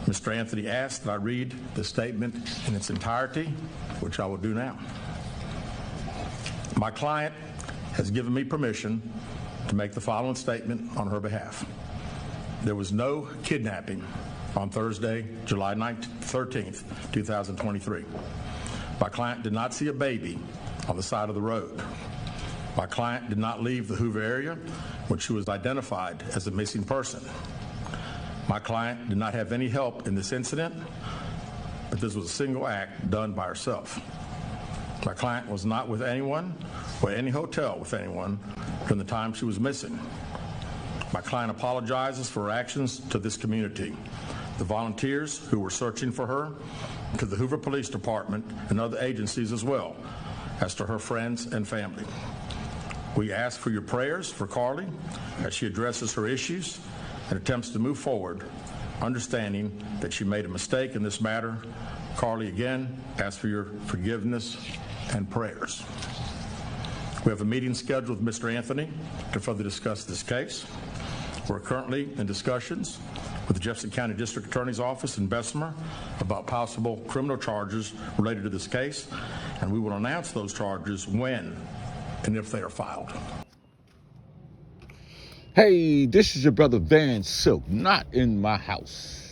Mr. Anthony asked that I read the statement in its entirety, which I will do now. My client has given me permission to make the following statement on her behalf. There was no kidnapping on Thursday, July 13th, 2023. My client did not see a baby on the side of the road. My client did not leave the Hoover area when she was identified as a missing person. My client did not have any help in this incident, but this was a single act done by herself. My client was not with anyone or any hotel with anyone during the time she was missing. My client apologizes for her actions to this community, the volunteers who were searching for her, to the Hoover Police Department and other agencies as well, as to her friends and family. We ask for your prayers for Carlee as she addresses her issues and attempts to move forward, understanding that she made a mistake in this matter. Carlee, again, asks for your forgiveness and prayers. We have a meeting scheduled with Mr. Anthony to further discuss this case. We're currently in discussions with the Jefferson County District Attorney's Office in Bessemer about possible criminal charges related to this case, and we will announce those charges when and if they are filed. Hey, this is your brother Van Silk, not in my house.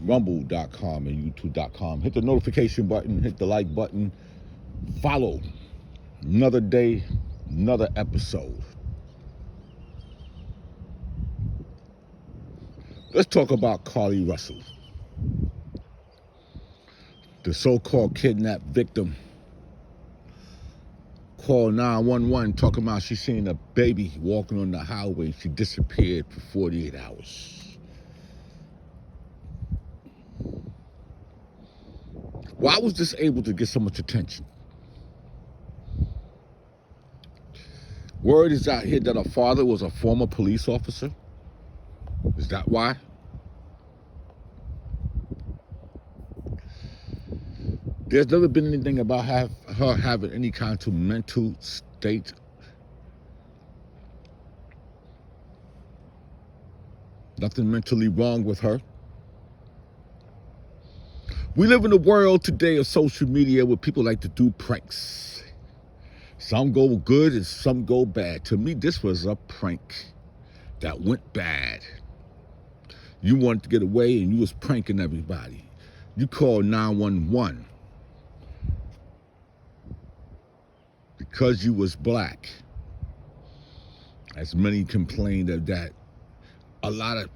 Rumble.com and YouTube.com. Hit the notification button, hit the like button, follow. Another day, another episode. Let's talk about Carlee Russell, the so-called kidnapped victim. Called 911 talking about she seen a baby walking on the highway. She disappeared for 48 hours. Why was this able to get so much attention? Word is out here that her father was a former police officer. Is that why? There's never been anything about her having any kind of mental state. Nothing mentally wrong with her. We live in a world today of social media where people like to do pranks. Some go good and some go bad. To me, this was a prank that went bad. You wanted to get away and you was pranking everybody. You called 911. Because you was black, as many complained of that, a lot of,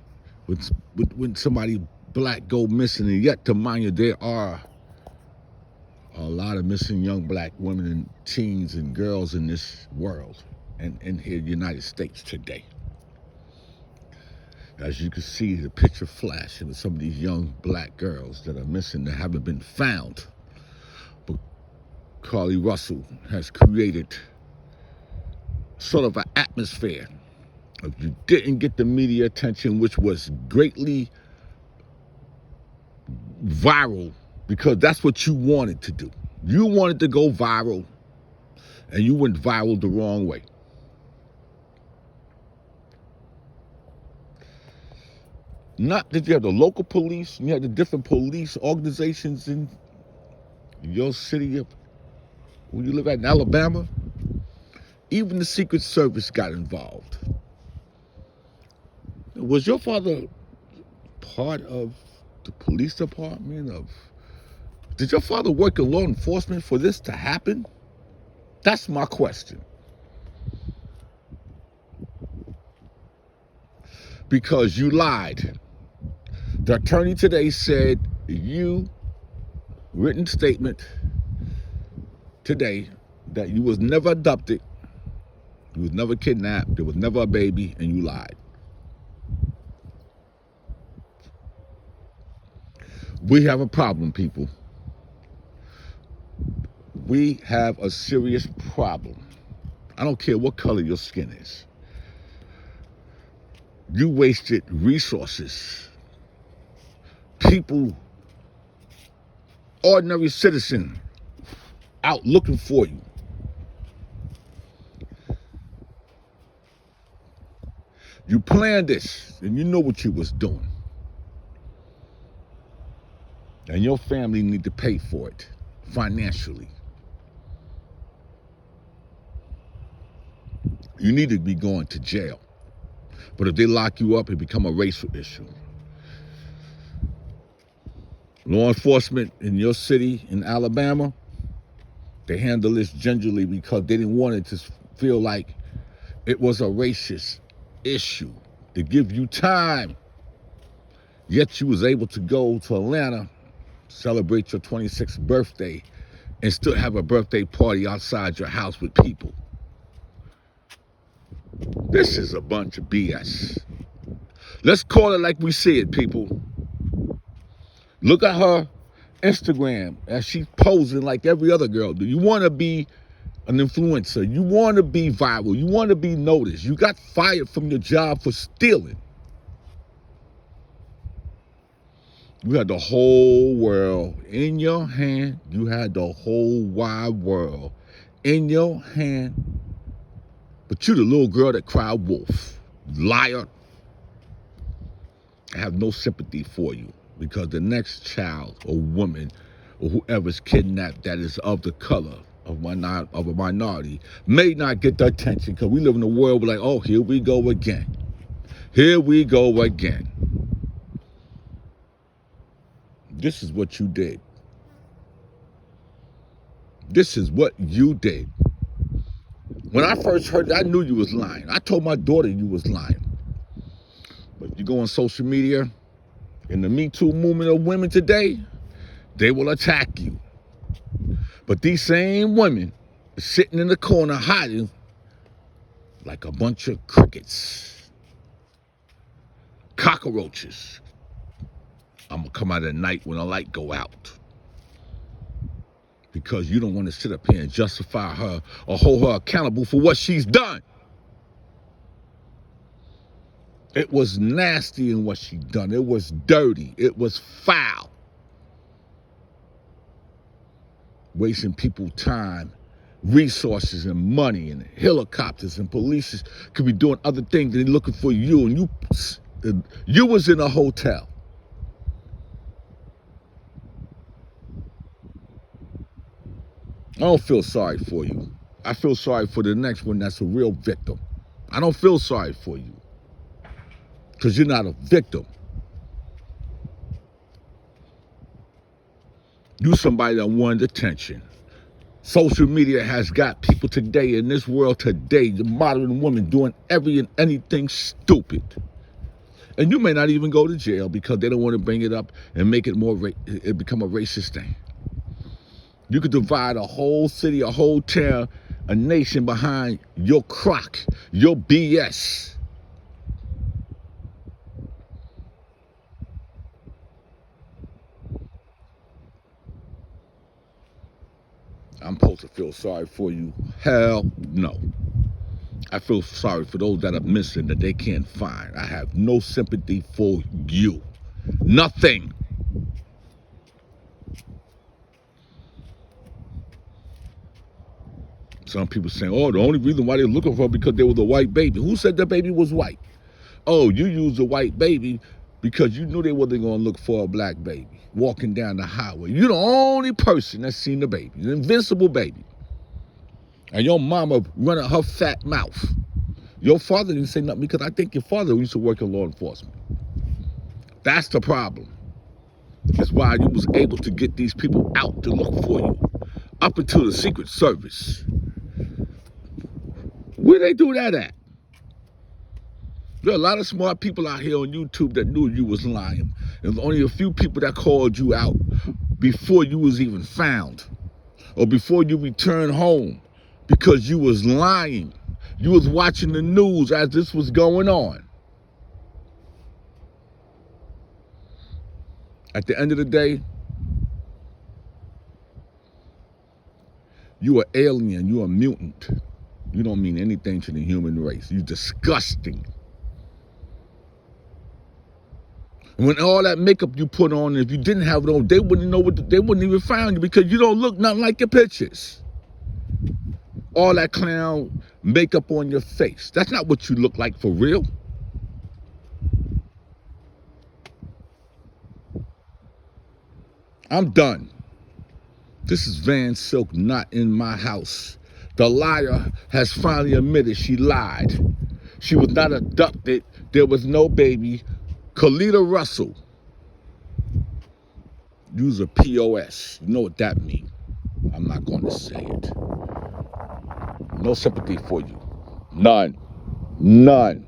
when somebody black go missing, and yet to mind you, there are a lot of missing young black women and teens and girls in this world and in here in the United States today. As you can see, the picture flashing of some of these young black girls that are missing that haven't been found. Carlee Russell has created sort of an atmosphere. If you didn't get the media attention, which was greatly viral, because that's what you wanted to do. You wanted to go viral, and you went viral the wrong way. Not that you have the local police, and you have the different police organizations in your city of where you live at in Alabama. Even the Secret Service got involved. Was your father part of the police department? Did your father work in law enforcement for this to happen? That's my question. Because you lied. The attorney today said written statement today that you was never abducted, you was never kidnapped, there was never a baby, and you lied. We have a problem, people. We have a serious problem. I don't care what color your skin is. You wasted resources. People, ordinary citizen, out looking for you. You planned this, and you know what you was doing. And your family need to pay for it financially. You need to be going to jail. But if they lock you up, it become a racial issue. Law enforcement in your city in Alabama, they handle this gingerly because they didn't want it to feel like it was a racist issue, to give you time. Yet you was able to go to Atlanta, celebrate your 26th birthday, and still have a birthday party outside your house with people. This is a bunch of BS. Let's call it like we see it, people. Look at her Instagram as she's posing like every other girl do. You want to be an influencer. You want to be viral. You want to be noticed. You got fired from your job for stealing. You had the whole world in your hand. You had the whole wide world in your hand. But you the little girl that cried wolf. Liar. I have no sympathy for you because the next child or woman or whoever's kidnapped that is of the color of a minority may not get the attention because we live in a world where like, oh, here we go again. Here we go again. This is what you did. This is what you did. When I first heard it, I knew you was lying. I told my daughter you was lying. But if you go on social media, in the Me Too movement of women today, they will attack you. But these same women are sitting in the corner hiding like a bunch of crickets, cockroaches. I'm going to come out at night when the light go out. Because you don't want to sit up here and justify her or hold her accountable for what she's done. It was nasty in what she done. It was dirty. It was foul. Wasting people's time, resources, and money, and helicopters and police could be doing other things than looking for you. And you was in a hotel. I don't feel sorry for you. I feel sorry for the next one that's a real victim. I don't feel sorry for you because you're not a victim. You somebody that wanted attention. Social media has got people today in this world today, the modern woman doing every and anything stupid. And you may not even go to jail because they don't want to bring it up and make it it become a racist thing. You could divide a whole city, a whole town, a nation behind your crock, your BS. I'm supposed to feel sorry for you? Hell no. I feel sorry for those that are missing that they can't find. I have no sympathy for you. Nothing. Some people saying, oh, the only reason why they're looking for her because there was a white baby. Who said the baby was white? Oh, you used a white baby because you knew they wasn't going to look for a black baby walking down the highway. You're the only person that's seen the baby, an invincible baby. And your mama running her fat mouth. Your father didn't say nothing because I think your father used to work in law enforcement. That's the problem. That's why you was able to get these people out to look for you. Up until the Secret Service. Where they do that at? There are a lot of smart people out here on YouTube that knew you was lying. There's only a few people that called you out before you was even found or before you returned home because you was lying. You was watching the news as this was going on. At the end of the day, you are alien, you are mutant. You don't mean anything to the human race. You're disgusting. And when all that makeup you put on, if you didn't have it on, they wouldn't know they wouldn't even find you because you don't look nothing like your pictures. All that clown makeup on your face. That's not what you look like for real. I'm done. This is Van Silk, not in my house. The liar has finally admitted she lied. She was not abducted. There was no baby. Carlee Russell. Use a POS. You know what that means. I'm not going to say it. No sympathy for you. None. None.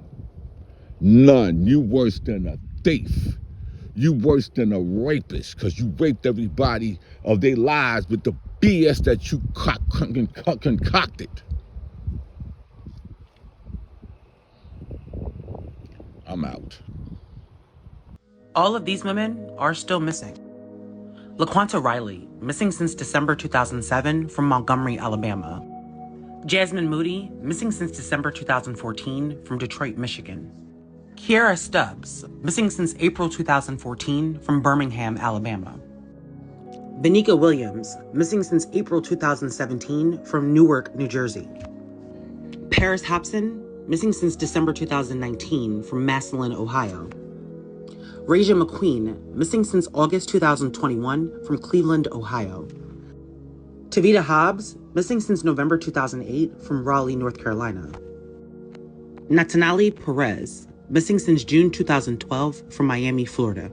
None. You worse than a thief. You worse than a rapist, because you raped everybody of their lives with the BS that you concocted. I'm out. All of these women are still missing. LaQuanta Riley, missing since December 2007 from Montgomery, Alabama. Jasmine Moody, missing since December 2014 from Detroit, Michigan. Kiara Stubbs, missing since April 2014 from Birmingham, Alabama. Benika Williams, missing since April 2017 from Newark, New Jersey. Paris Hobson, missing since December 2019 from Massillon, Ohio. Raja McQueen, missing since August 2021 from Cleveland, Ohio. Tavita Hobbs, missing since November 2008 from Raleigh, North Carolina. Natanali Perez, missing since June 2012 from Miami, Florida.